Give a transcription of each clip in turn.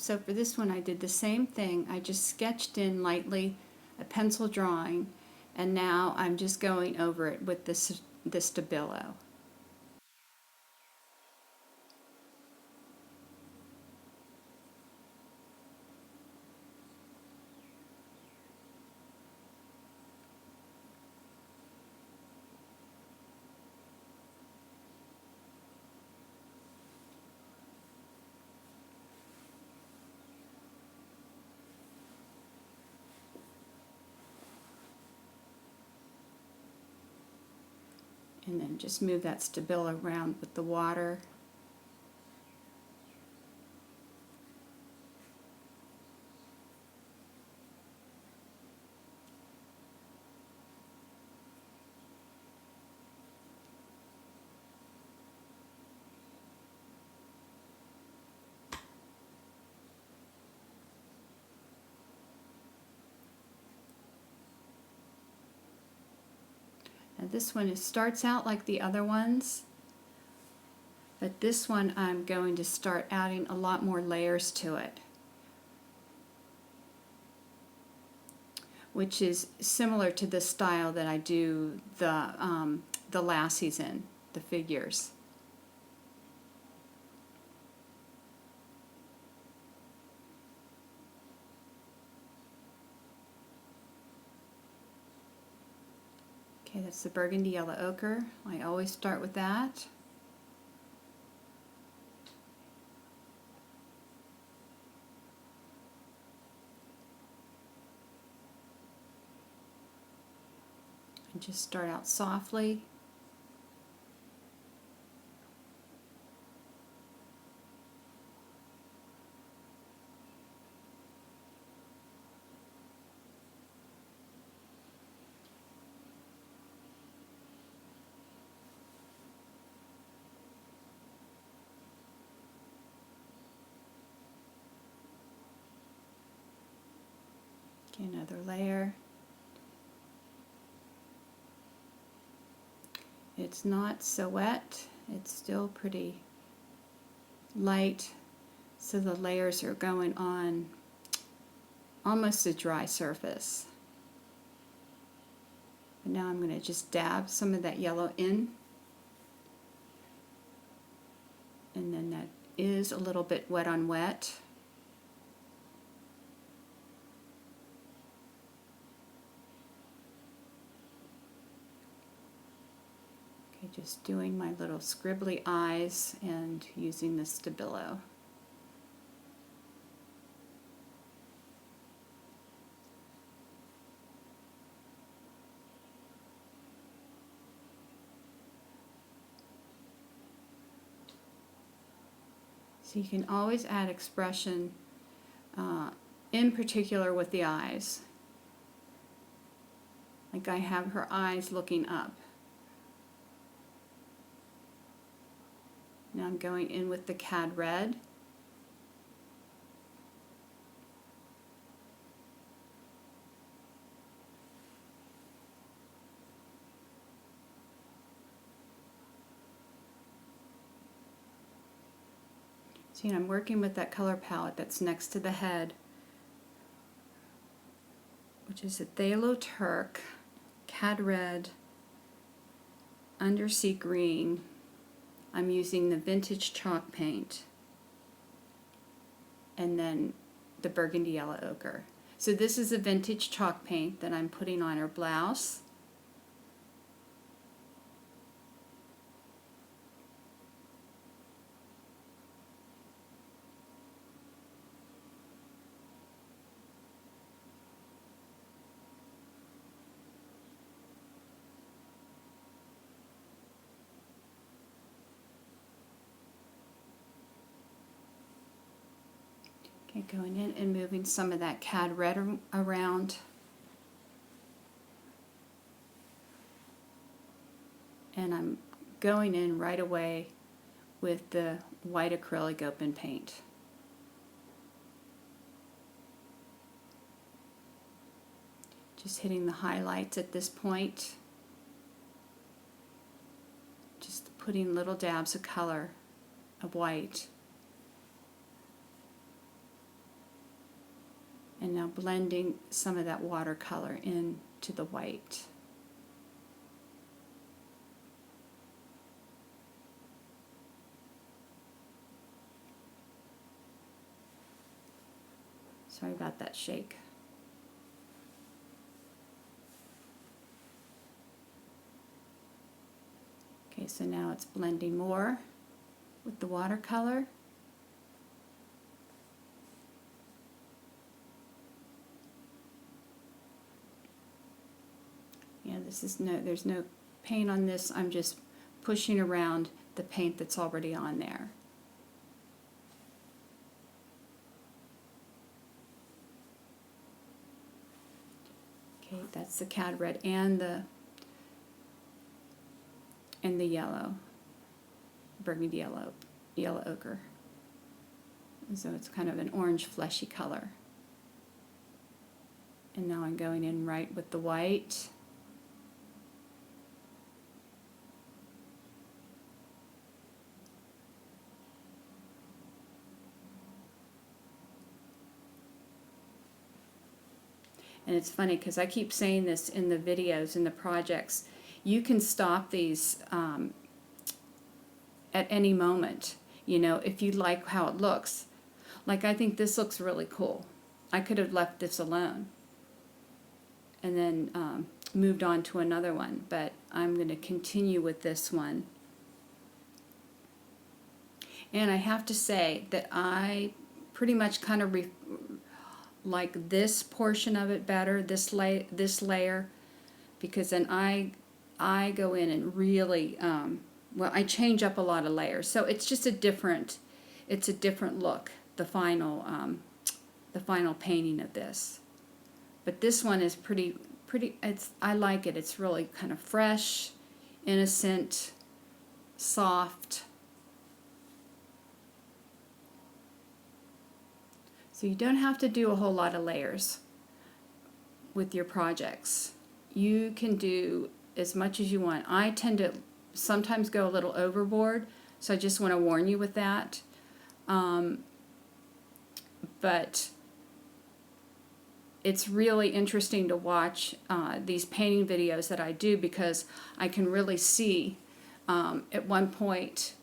So for this one I did the same thing. I just sketched in lightly a pencil drawing, and now I'm just going over it with the stabilo. And then just move that stabilo around with the water. Now this one, it starts out like the other ones, but this one I'm going to start adding a lot more layers to it, which is similar to the style that I do the lassies in, the figures. Okay, that's the burgundy yellow ochre. I always start with that. And just start out softly. Okay, another layer. It's not so wet, it's still pretty light, so the layers are going on almost a dry surface. But now I'm going to just dab some of that yellow in, and then that is a little bit wet on wet. Just doing my little scribbly eyes and using the stabilo. So you can always add expression, in particular with the eyes. Like I have her eyes looking up. Now I'm going in with the cad red. See, I'm working with that color palette that's next to the head, which is a Phthalo Turk, cad red, undersea green. I'm using the vintage chalk paint, and then the burgundy yellow ochre. So this is a vintage chalk paint that I'm putting on her blouse. Okay, going in and moving some of that cad red around. And I'm going in right away with the white acrylic open paint. Just hitting the highlights at this point. Just putting little dabs of color of white. now blending some of that watercolor into the white. Sorry about that shake. Okay, so now it's blending more with the watercolor. Yeah, there's no paint on this. I'm just pushing around the paint that's already on there. Okay, that's the cad red and the yellow, burgundy yellow ochre. And so it's kind of an orange fleshy color. And now I'm going in right with the white. And it's funny because I keep saying this in the videos, in the projects, you can stop these at any moment, you know, if you like how it looks. Like, I think this looks really cool. I could have left this alone and then moved on to another one, but I'm going to continue with this one. And I have to say that I pretty much kind of like this portion of it better, this layer, because then I go in and really, well, I change up a lot of layers. So it's just a different look, the final painting of this. But this one is pretty, I like it. It's really kind of fresh, innocent, soft. So you don't have to do a whole lot of layers with your projects. You can do as much as you want. I tend to sometimes go a little overboard, so I just want to warn you with that. But it's really interesting to watch these painting videos that I do, because I can really see at one point,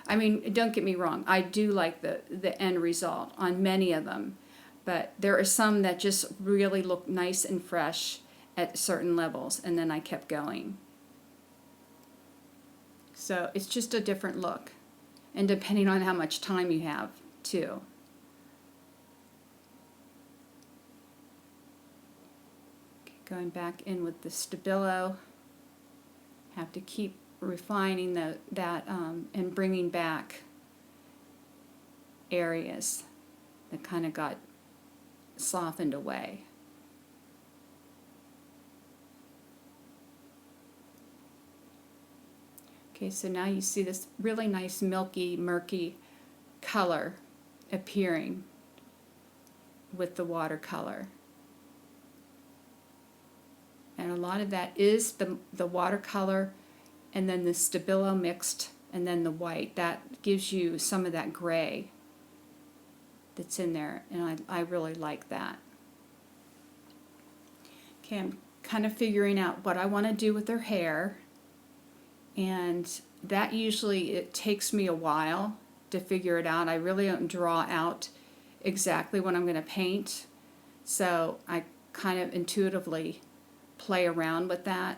I mean, don't get me wrong, I do like the end result on many of them, but there are some that just really look nice and fresh at certain levels, and then I kept going. So it's just a different look, and depending on how much time you have too. Okay, going back in with the stabilo, have to keep refining that and bringing back areas that kind of got softened away. Okay, so now you see this really nice milky, murky color appearing with the watercolor. And a lot of that is the watercolor and then the stabilo mixed and then the white. That gives you some of that gray that's in there, and I really like that. Okay, I'm kind of figuring out what I want to do with her hair, and that usually, it takes me a while to figure it out. I really don't draw out exactly what I'm going to paint, so I kind of intuitively play around with that.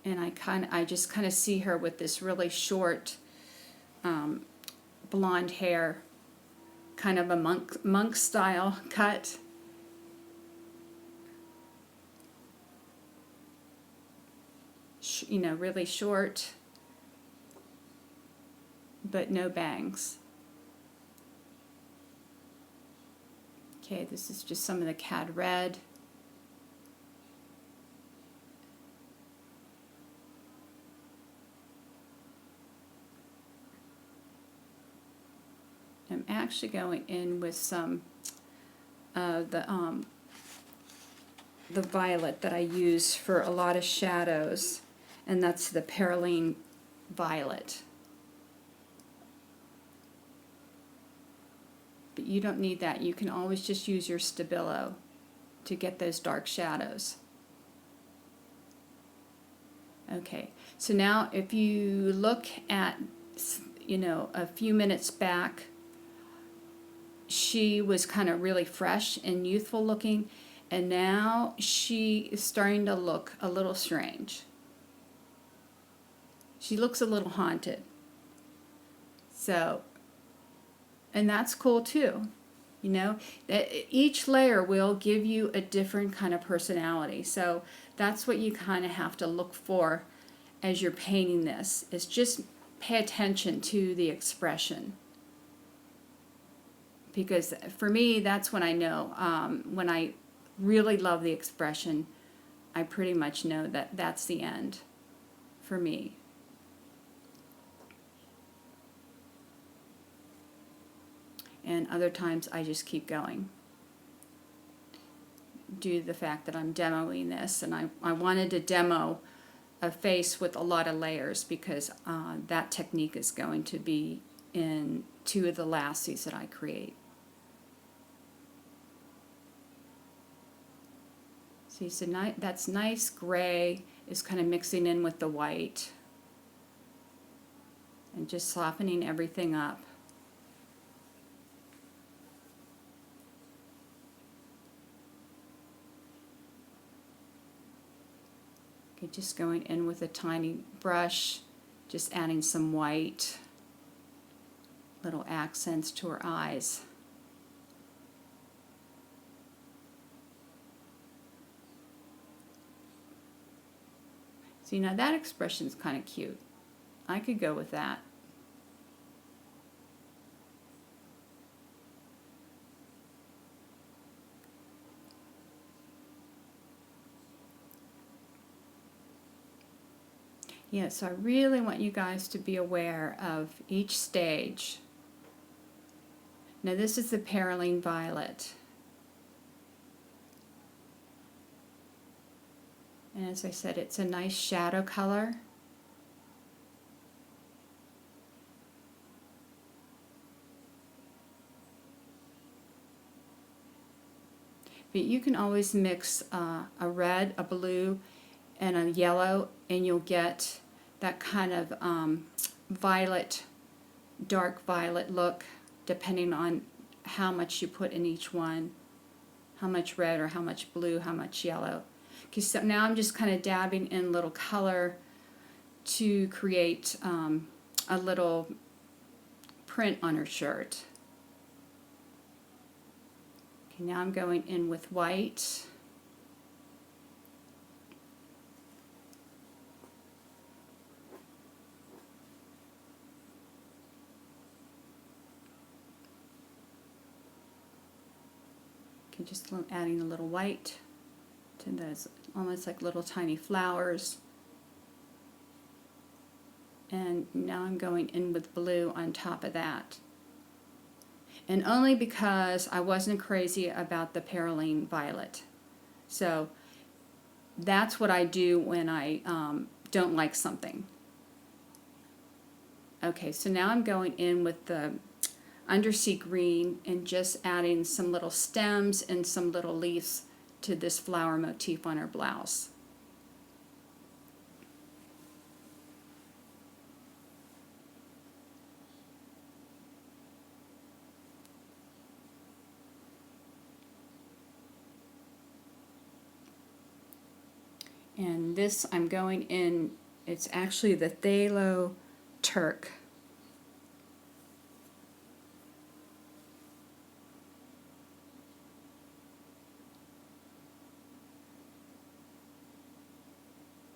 And I just kind of see her with this really short blonde hair, kind of a monk style cut. You know, really short, but no bangs. Okay, this is just some of the cad red. I'm actually going in with some of the violet that I use for a lot of shadows, and that's the Perylene Violet. but you don't need that. You can always just use your stabilo to get those dark shadows. Okay, so now if you look at, you know, a few minutes back, she was kind of really fresh and youthful looking, and now she is starting to look a little strange. She looks a little haunted. So, and that's cool too. You know, each layer will give you a different kind of personality. So that's what you kind of have to look for as you're painting this, is just pay attention to the expression. Because for me, that's when I know, when I really love the expression, I pretty much know that that's the end for me. And other times I just keep going due to the fact that I'm demoing this, and I wanted to demo a face with a lot of layers because that technique is going to be in 2 of the lassies that I create. See, so that's nice gray is kind of mixing in with the white and just softening everything up. Okay, just going in with a tiny brush, just adding some white, little accents to her eyes. See, now that expression's kind of cute. I could go with that. Yeah, so I really want you guys to be aware of each stage. Now this is the Perylene Violet. And as I said, it's a nice shadow color. But you can always mix a red, a blue, and a yellow, and you'll get that kind of violet, dark violet look, depending on how much you put in each one, how much red or how much blue, how much yellow. Okay, so now I'm just kind of dabbing in little color to create a little print on her shirt. Okay, now I'm going in with white. Okay, just adding a little white to those almost like little tiny flowers. And now I'm going in with blue on top of that. And only because I wasn't crazy about the Perylene Violet. So that's what I do when I don't like something. Okay, so now I'm going in with the undersea green and just adding some little stems and some little leaves to this flower motif on her blouse. And this I'm going in, it's actually the Phthalo Turk.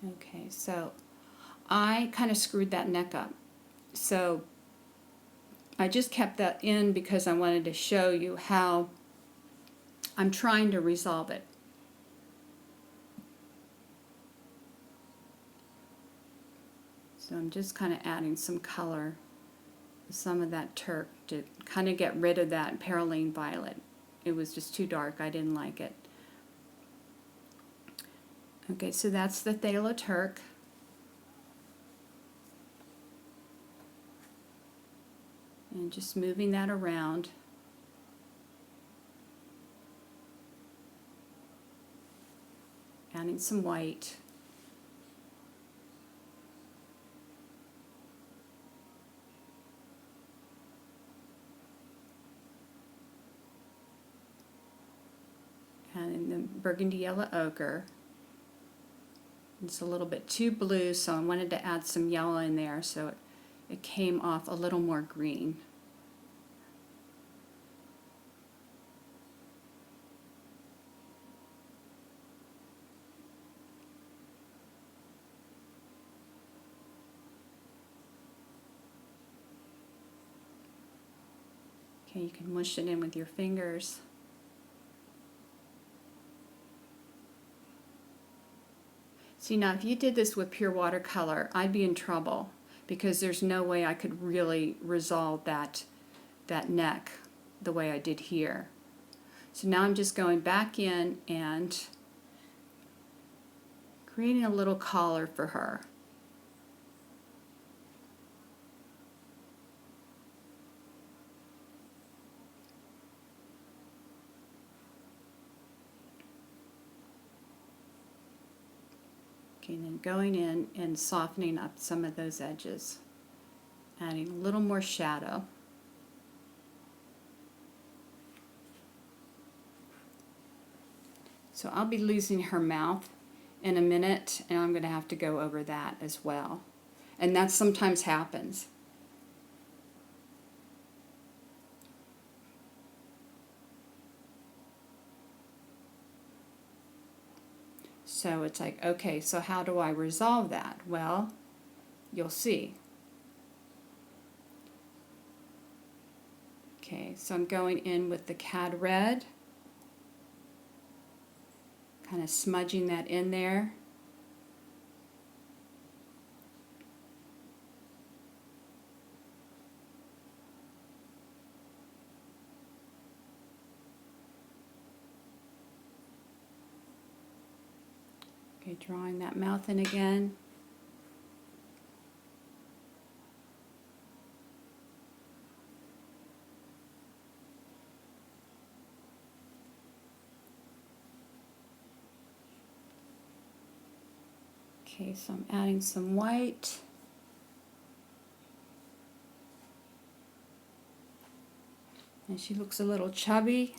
Okay, so I kind of screwed that neck up. So I just kept that in because I wanted to show you how I'm trying to resolve it. So I'm just kind of adding some color, some of that Turk, to kind of get rid of that Perylene Violet. It was just too dark, I didn't like it. Okay, so that's the Phthalo Turk. And just moving that around. adding some white. Adding the burgundy yellow ochre. It's a little bit too blue, so I wanted to add some yellow in there so it came off a little more green. Okay, you can mush it in with your fingers. See, now if you did this with pure watercolor, I'd be in trouble because there's no way I could really resolve that neck the way I did here. So now I'm just going back in and creating a little collar for her. Okay, and then going in and softening up some of those edges, adding a little more shadow. So I'll be losing her mouth in a minute, and I'm going to have to go over that as well. And that sometimes happens. So it's like, okay, so how do I resolve that? Well, you'll see. Okay, so I'm going in with the cad red, kind of smudging that in there. Okay, drawing that mouth in again. Okay, so I'm adding some white. And she looks a little chubby.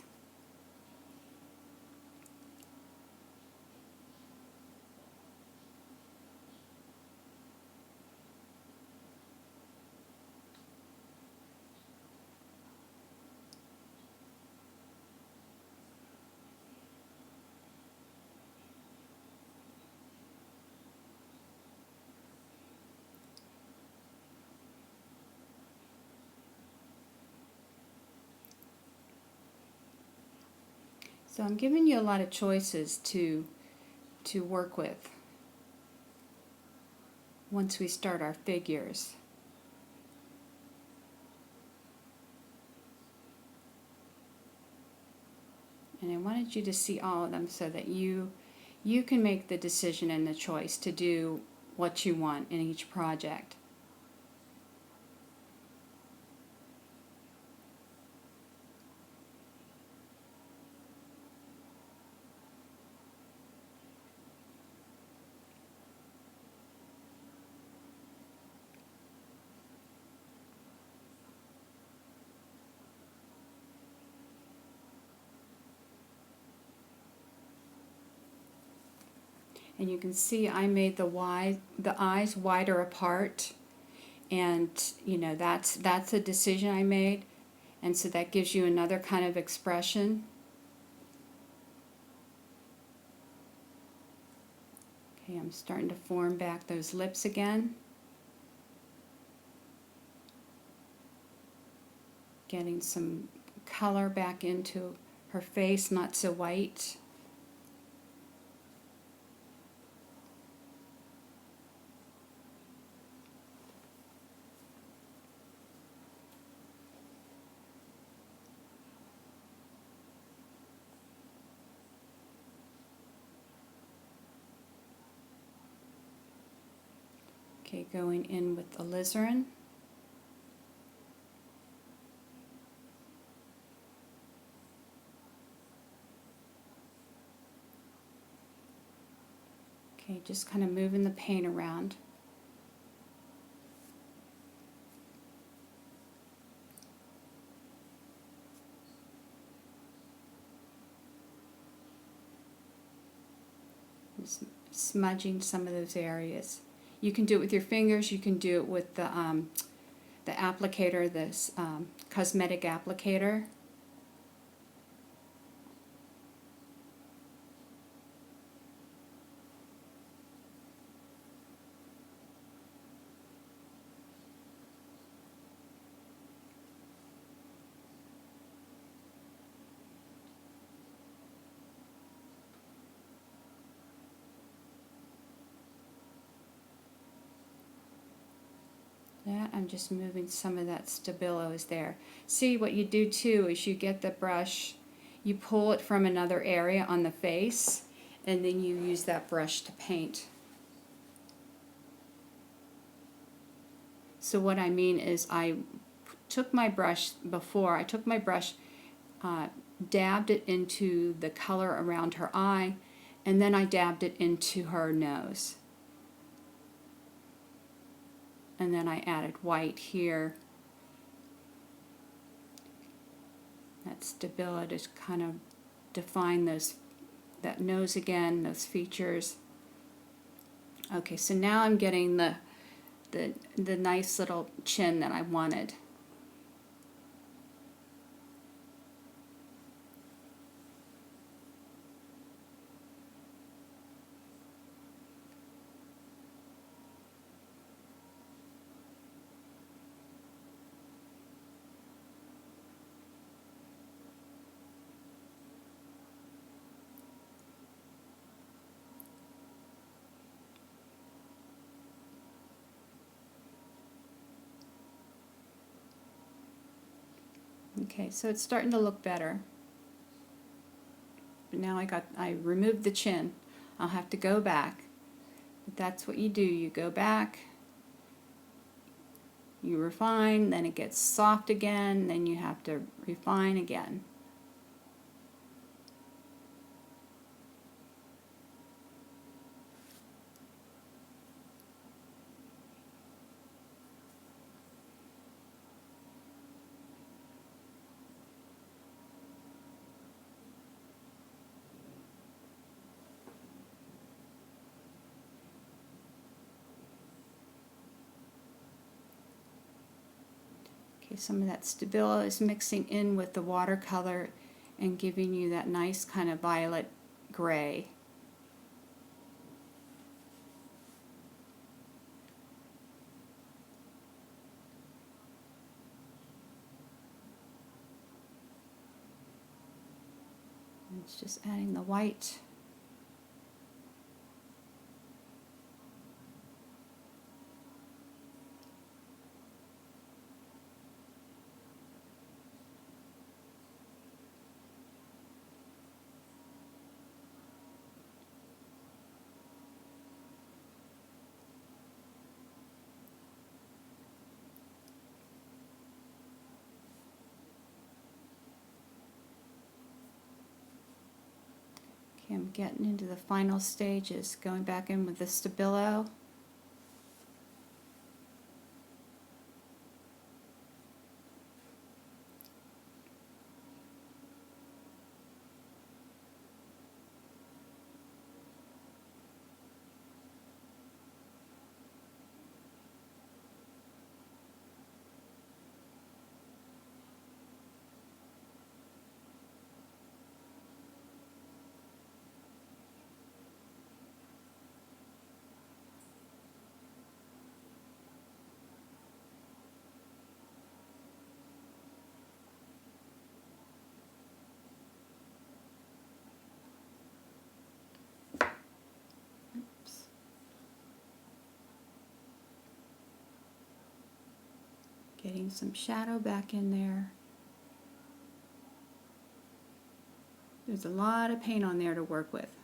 So I'm giving you a lot of choices to work with once we start our figures. And I wanted you to see all of them so that you can make the decision and the choice to do what you want in each project. And you can see I made the eyes wider apart, and you know that's a decision I made, and so that gives you another kind of expression. Okay, I'm starting to form back those lips again. Getting some color back into her face, not so white. Okay, going in with the alizarin. Okay, just kind of moving the paint around. Just smudging some of those areas. You can do it with your fingers. You can do it with the applicator, this cosmetic applicator. That I'm just moving some of that stabilo is there. See, what you do too is you get the brush, you pull it from another area on the face, and then you use that brush to paint. So what I mean is I took my brush before, I took my brush, dabbed it into the color around her eye, and then I dabbed it into her nose. And then I added white here. That stabilo to kind of define that nose again, those features. Okay, so now I'm getting the nice little chin that I wanted. Okay, so it's starting to look better. But now I removed the chin. I'll have to go back. But that's what you do. You go back, you refine, then it gets soft again, then you have to refine again. Okay, some of that stabilo is mixing in with the watercolor and giving you that nice kind of violet gray. And it's just adding the white. Okay, I'm getting into the final stages, going back in with the stabilo. Getting some shadow back in there. There's a lot of paint on there to work with.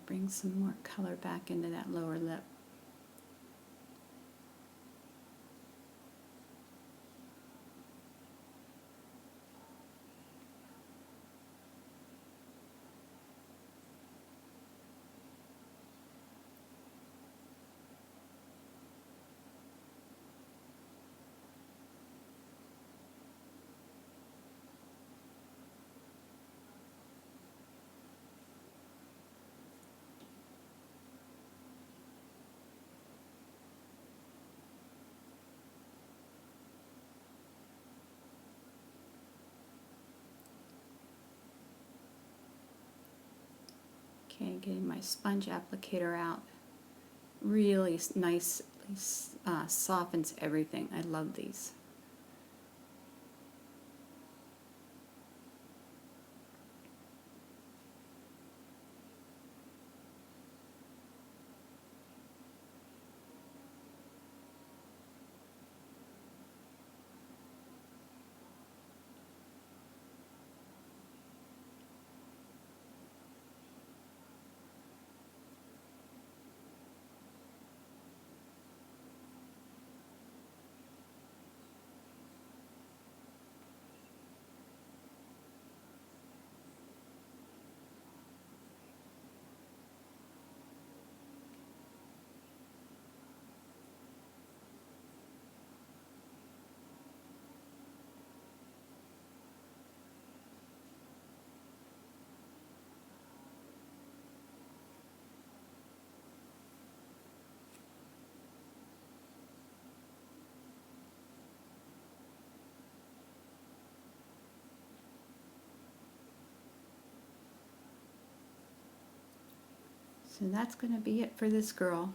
bring some more color back into that lower lip. Okay, getting my sponge applicator out. Really nice, softens everything. I love these. So that's going to be it for this girl.